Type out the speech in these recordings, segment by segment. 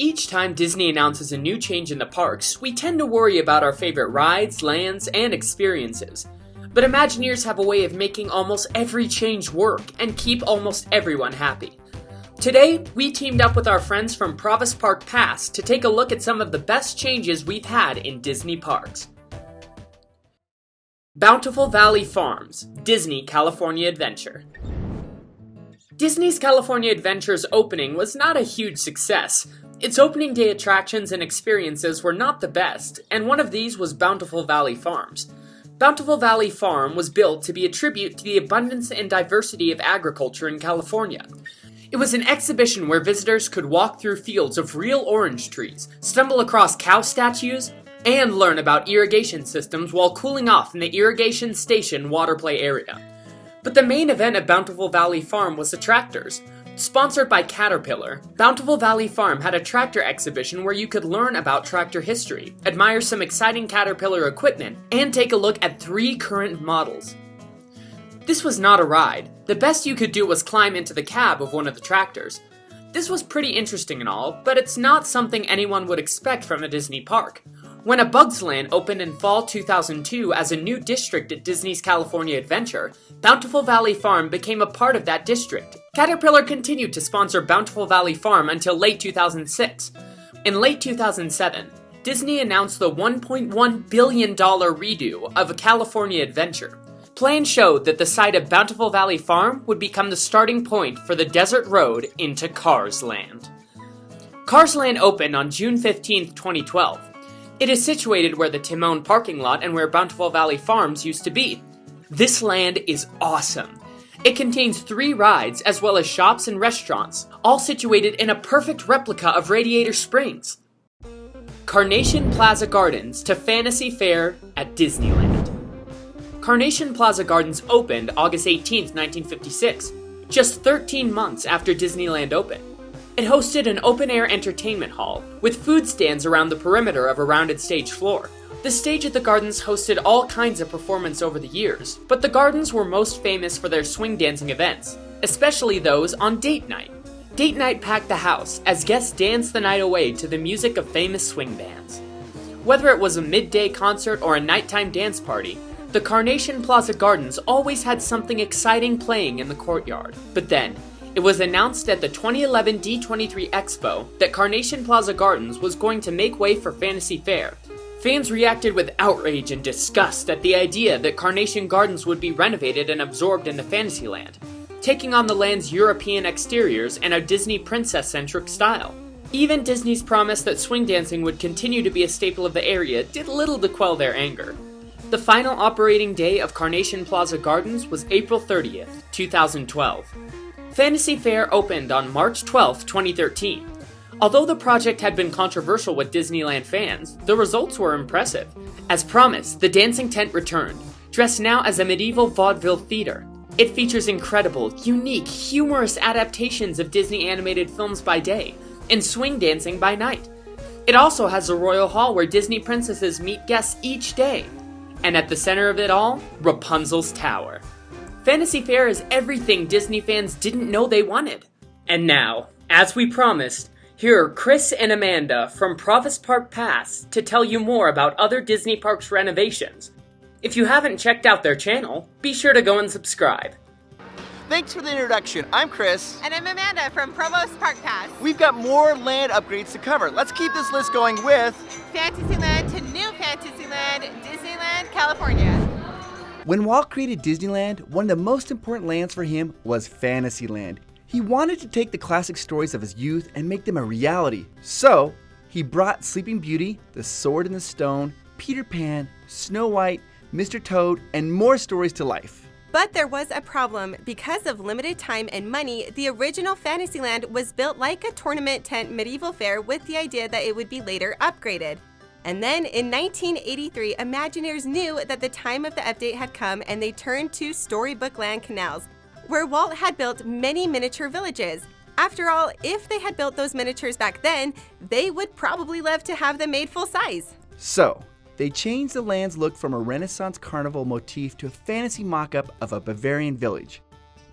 Each time Disney announces a new change in the parks, we tend to worry about our favorite rides, lands, and experiences. But Imagineers have a way of making almost every change work and keep almost everyone happy. Today, we teamed up with our friends from Provost Park Pass to take a look at some of the best changes we've had in Disney parks. Bountiful Valley Farms, Disney California Adventure. Disney's California Adventure's opening was not a huge success. Its opening day attractions and experiences were not the best, and one of these was Bountiful Valley Farms. Bountiful Valley Farm was built to be a tribute to the abundance and diversity of agriculture in California. It was an exhibition where visitors could walk through fields of real orange trees, stumble across cow statues, and learn about irrigation systems while cooling off in the irrigation station water play area. But the main event at Bountiful Valley Farm was the tractors. Sponsored by Caterpillar, Bountiful Valley Farm had a tractor exhibition where you could learn about tractor history, admire some exciting Caterpillar equipment, and take a look at 3 current models. This was not a ride. The best you could do was climb into the cab of one of the tractors. This was pretty interesting and all, but it's not something anyone would expect from a Disney park. When A Bug's Land opened in fall 2002 as a new district at Disney's California Adventure, Bountiful Valley Farm became a part of that district. Caterpillar continued to sponsor Bountiful Valley Farm until late 2006. In late 2007, Disney announced the $1.1 billion redo of A California Adventure. Plans showed that the site of Bountiful Valley Farm would become the starting point for the desert road into Cars Land. Cars Land opened on June 15, 2012. It is situated where the Timon parking lot and where Bountiful Valley Farms used to be. This land is awesome. It contains 3 rides as well as shops and restaurants, all situated in a perfect replica of Radiator Springs. Carnation Plaza Gardens to Fantasy Fair at Disneyland. Carnation Plaza Gardens opened August 18, 1956, just 13 months after Disneyland opened. It hosted an open-air entertainment hall, with food stands around the perimeter of a rounded stage floor. The stage at the gardens hosted all kinds of performance over the years, but the gardens were most famous for their swing dancing events, especially those on date night. Date night packed the house, as guests danced the night away to the music of famous swing bands. Whether it was a midday concert or a nighttime dance party, the Carnation Plaza Gardens always had something exciting playing in the courtyard. But then, it was announced at the 2011 D23 Expo that Carnation Plaza Gardens was going to make way for Fantasy Fair. Fans reacted with outrage and disgust at the idea that Carnation Gardens would be renovated and absorbed into Fantasyland, taking on the land's European exteriors and a Disney princess-centric style. Even Disney's promise that swing dancing would continue to be a staple of the area did little to quell their anger. The final operating day of Carnation Plaza Gardens was April 30th, 2012. Fantasy Fair opened on March 12, 2013. Although the project had been controversial with Disneyland fans, the results were impressive. As promised, the dancing tent returned, dressed now as a medieval vaudeville theater. It features incredible, unique, humorous adaptations of Disney animated films by day, and swing dancing by night. It also has a royal hall where Disney princesses meet guests each day. And at the center of it all, Rapunzel's Tower. Fantasy Fair is everything Disney fans didn't know they wanted. And now, as we promised, here are Chris and Amanda from Provost Park Pass to tell you more about other Disney parks renovations. If you haven't checked out their channel, be sure to go and subscribe. Thanks for the introduction. I'm Chris. And I'm Amanda from Provost Park Pass. We've got more land upgrades to cover. Let's keep this list going with Fantasyland to New Fantasyland, Disneyland, California. When Walt created Disneyland, one of the most important lands for him was Fantasyland. He wanted to take the classic stories of his youth and make them a reality. So, he brought Sleeping Beauty, The Sword in the Stone, Peter Pan, Snow White, Mr. Toad, and more stories to life. But there was a problem. Because of limited time and money, the original Fantasyland was built like a tournament tent medieval fair with the idea that it would be later upgraded. And then in 1983, Imagineers knew that the time of the update had come and they turned to Storybook Land Canals, where Walt had built many miniature villages. After all, if they had built those miniatures back then, they would probably love to have them made full size. So, they changed the land's look from a Renaissance carnival motif to a fantasy mock-up of a Bavarian village.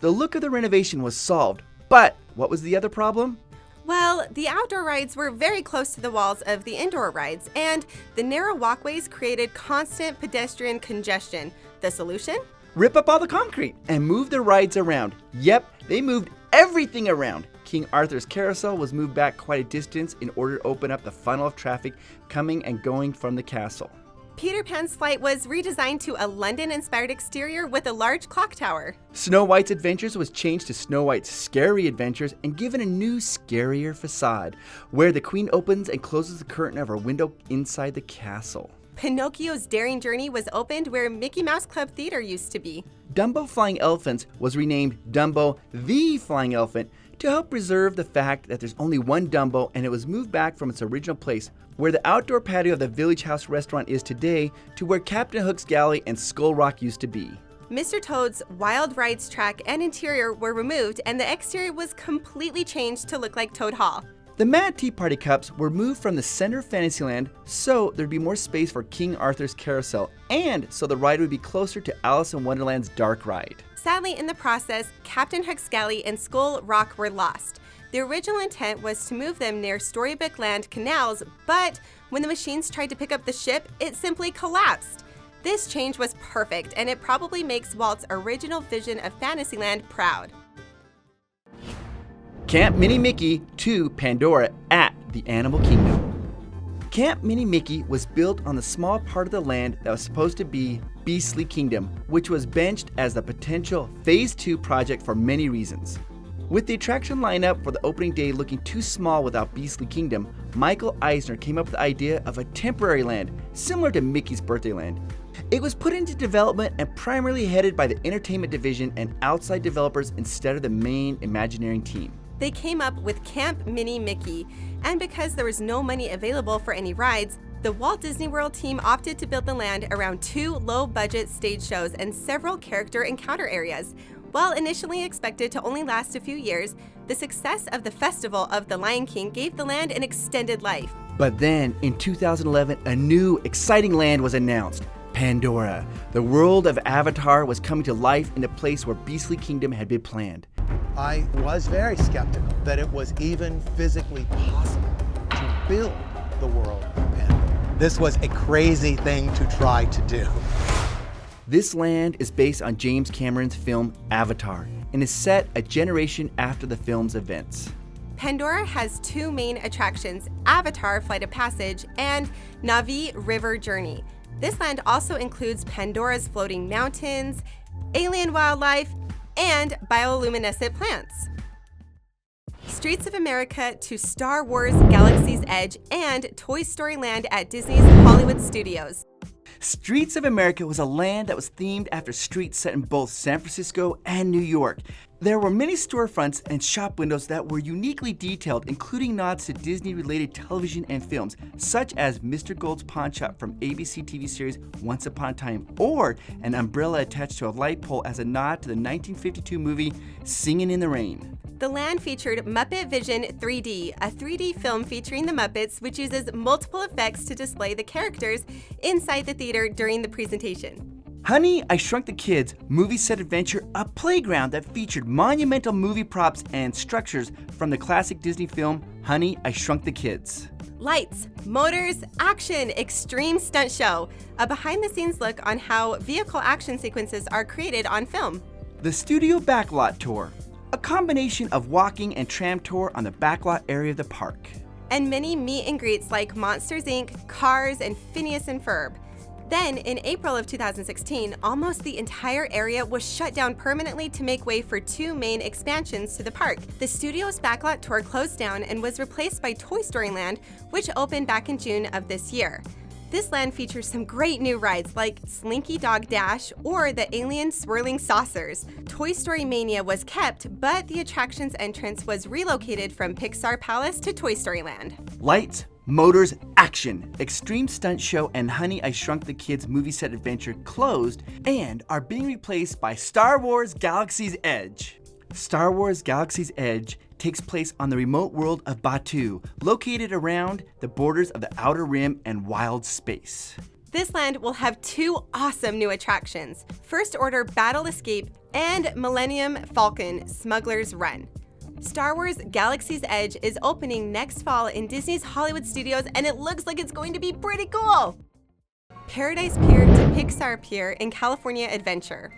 The look of the renovation was solved, but what was the other problem? Well, the outdoor rides were very close to the walls of the indoor rides, and the narrow walkways created constant pedestrian congestion. The solution? Rip up all the concrete and move the rides around. Yep, they moved everything around. King Arthur's Carousel was moved back quite a distance in order to open up the funnel of traffic coming and going from the castle. Peter Pan's flight was redesigned to a London-inspired exterior with a large clock tower. Snow White's Adventures was changed to Snow White's Scary Adventures and given a new, scarier facade, where the queen opens and closes the curtain of her window inside the castle. Pinocchio's Daring Journey was opened where Mickey Mouse Club Theater used to be. Dumbo Flying Elephants was renamed Dumbo the Flying Elephant to help preserve the fact that there's only one Dumbo, and it was moved back from its original place, where the outdoor patio of the Village House restaurant is today, to where Captain Hook's Galley and Skull Rock used to be. Mr. Toad's Wild Rides track and interior were removed, and the exterior was completely changed to look like Toad Hall. The Mad Tea Party Cups were moved from the center of Fantasyland so there'd be more space for King Arthur's Carousel, and so the ride would be closer to Alice in Wonderland's Dark Ride. Sadly, in the process, Captain Hook's Galley and Skull Rock were lost. The original intent was to move them near Storybook Land canals, but when the machines tried to pick up the ship, it simply collapsed. This change was perfect, and it probably makes Walt's original vision of Fantasyland proud. Camp Mini Mickey to Pandora at the Animal Kingdom. Camp Mini Mickey was built on the small part of the land that was supposed to be Beastly Kingdom, which was benched as the potential Phase 2 project for many reasons. With the attraction lineup for the opening day looking too small without Beastly Kingdom, Michael Eisner came up with the idea of a temporary land, similar to Mickey's Birthday Land. It was put into development and primarily headed by the entertainment division and outside developers instead of the main Imagineering team. They came up with Camp Mini Mickey, and because there was no money available for any rides, the Walt Disney World team opted to build the land around 2 low-budget stage shows and several character encounter areas. While initially expected to only last a few years, the success of the Festival of the Lion King gave the land an extended life. But then, in 2011, a new, exciting land was announced. Pandora. The world of Avatar was coming to life in a place where Beastly Kingdom had been planned. I was very skeptical that it was even physically possible to build the world of Pandora. This was a crazy thing to try to do. This land is based on James Cameron's film Avatar and is set a generation after the film's events. Pandora has 2 main attractions, Avatar Flight of Passage and Na'vi River Journey. This land also includes Pandora's floating mountains, alien wildlife, and bioluminescent plants. Streets of America to Star Wars Galaxy's Edge and Toy Story Land at Disney's Hollywood Studios. Streets of America was a land that was themed after streets set in both San Francisco and New York. There were many storefronts and shop windows that were uniquely detailed, including nods to Disney-related television and films, such as Mr. Gold's Pawn Shop from ABC TV series Once Upon a Time, or an umbrella attached to a light pole as a nod to the 1952 movie Singin' in the Rain. The land featured Muppet Vision 3D, a 3D film featuring the Muppets, which uses multiple effects to display the characters inside the theater during the presentation. Honey, I Shrunk the Kids movie set adventure, a playground that featured monumental movie props and structures from the classic Disney film Honey, I Shrunk the Kids. Lights, motors, action, extreme stunt show, a behind-the-scenes look on how vehicle action sequences are created on film. The Studio Backlot Tour, a combination of walking and tram tour on the backlot area of the park. And many meet and greets like Monsters Inc., Cars, and Phineas and Ferb. Then, in April of 2016, almost the entire area was shut down permanently to make way for 2 main expansions to the park. The studio's backlot tour closed down and was replaced by Toy Story Land, which opened back in June of this year. This land features some great new rides like Slinky Dog Dash or the Alien Swirling Saucers. Toy Story Mania was kept, but the attraction's entrance was relocated from Pixar Palace to Toy Story Land. Lights, motors, action, Extreme Stunt Show, and Honey, I Shrunk the Kids movie set adventure closed and are being replaced by Star Wars Galaxy's Edge. Star Wars Galaxy's Edge takes place on the remote world of Batuu, located around the borders of the Outer Rim and wild space. This land will have 2 awesome new attractions, First Order Battle Escape and Millennium Falcon Smuggler's Run. Star Wars Galaxy's Edge is opening next fall in Disney's Hollywood Studios, and it looks like it's going to be pretty cool. Paradise Pier to Pixar Pier in California Adventure.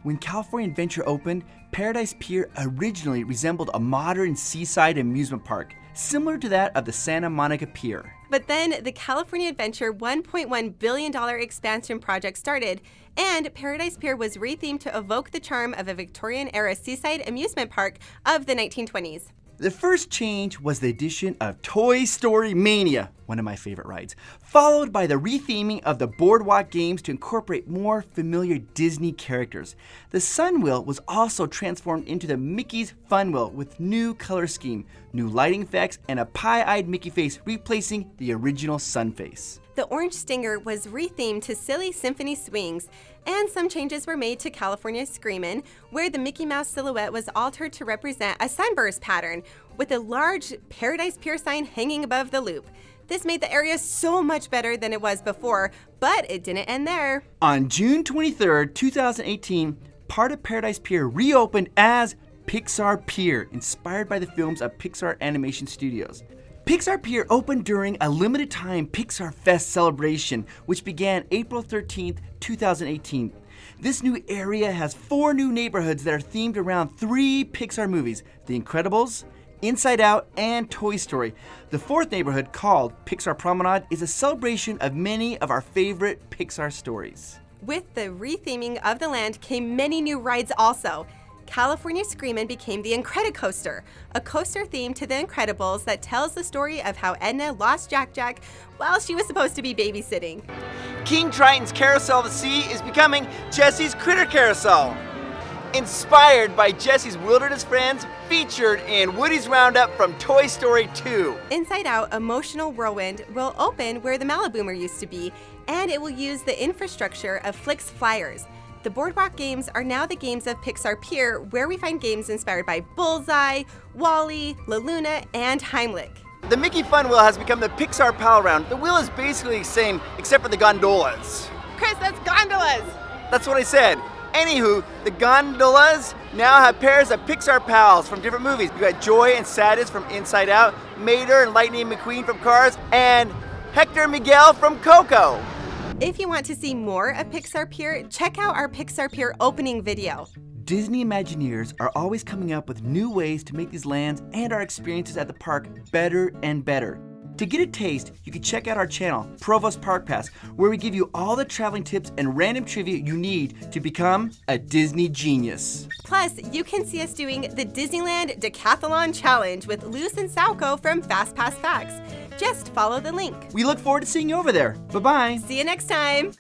When California Adventure opened, Paradise Pier originally resembled a modern seaside amusement park, similar to that of the Santa Monica Pier. But then the California Adventure $1.1 billion expansion project started, and Paradise Pier was rethemed to evoke the charm of a Victorian-era seaside amusement park of the 1920s. The first change was the addition of Toy Story Mania, one of my favorite rides, followed by the retheming of the boardwalk games to incorporate more familiar Disney characters. The Sun Wheel was also transformed into the Mickey's Fun Wheel with new color scheme, new lighting effects, and a pie-eyed Mickey face replacing the original Sun face. The Orange Stinger was rethemed to Silly Symphony Swings, and some changes were made to California Screamin', where the Mickey Mouse silhouette was altered to represent a sunburst pattern, with a large Paradise Pier sign hanging above the loop. This made the area so much better than it was before, but it didn't end there. On June 23rd, 2018, part of Paradise Pier reopened as Pixar Pier, inspired by the films of Pixar Animation Studios. Pixar Pier opened during a limited time Pixar Fest celebration, which began April 13th, 2018. This new area has 4 new neighborhoods that are themed around 3 Pixar movies, The Incredibles, Inside Out, and Toy Story. The 4th neighborhood, called Pixar Promenade, is a celebration of many of our favorite Pixar stories. With the retheming of the land came many new rides also. California Screamin' became the Incredicoaster, a coaster themed to the Incredibles that tells the story of how Edna lost Jack while she was supposed to be babysitting. King Triton's Carousel of the Sea is becoming Jesse's Critter Carousel. Inspired by Jesse's wilderness friends, featured in Woody's Roundup from Toy Story 2. Inside Out Emotional Whirlwind will open where the Maliboomer used to be, and it will use the infrastructure of Flix Flyers. The boardwalk games are now the games of Pixar Pier, where we find games inspired by Bullseye, WALL-E, La Luna, and Heimlich. The Mickey Fun Wheel has become the Pixar Pal Round. The wheel is basically the same, except for the gondolas. Chris, that's gondolas. That's what I said. Anywho, the gondolas now have pairs of Pixar pals from different movies. You got Joy and Sadness from Inside Out, Mater and Lightning McQueen from Cars, and Hector and Miguel from Coco. If you want to see more of Pixar Pier, check out our Pixar Pier opening video. Disney Imagineers are always coming up with new ways to make these lands and our experiences at the park better and better. To get a taste, you can check out our channel, Provost Park Pass, where we give you all the traveling tips and random trivia you need to become a Disney genius. Plus, you can see us doing the Disneyland Decathlon Challenge with Luz and Sauco from Fastpass Facts. Just follow the link. We look forward to seeing you over there. Bye-bye. See you next time.